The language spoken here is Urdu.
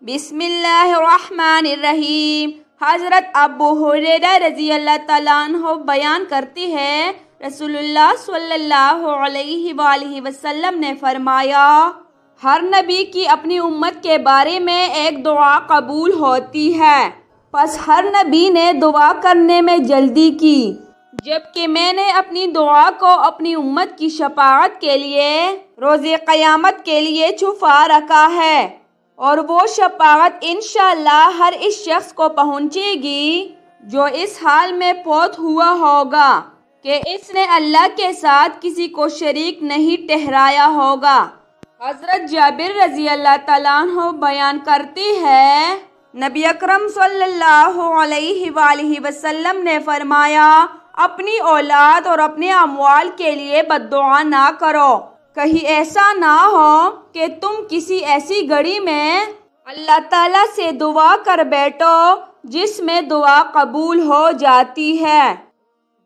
بسم اللہ الرحمن الرحیم۔ حضرت ابو ہریرہ رضی اللہ تعالیٰ عنہ بیان کرتے ہیں، رسول اللہ صلی اللہ علیہ وآلہ وسلم نے فرمایا، ہر نبی کی اپنی امت کے بارے میں ایک دعا قبول ہوتی ہے، پس ہر نبی نے دعا کرنے میں جلدی کی، جبکہ میں نے اپنی دعا کو اپنی امت کی شفاعت کے لیے روز قیامت کے لیے چھپا رکھا ہے، اور وہ شفاعت انشاءاللہ ہر اس شخص کو پہنچے گی جو اس حال میں فوت ہوا ہوگا کہ اس نے اللہ کے ساتھ کسی کو شریک نہیں ٹھہرایا ہوگا۔ حضرت جابر رضی اللہ تعالیٰ عنہ بیان کرتے ہیں، نبی اکرم صلی اللہ علیہ وآلہ وسلم نے فرمایا، اپنی اولاد اور اپنے اموال کے لیے بد دعا نہ کرو، کہیں ایسا نہ ہو کہ تم کسی ایسی گھڑی میں اللہ تعالیٰ سے دعا کر بیٹھو جس میں دعا قبول ہو جاتی ہے۔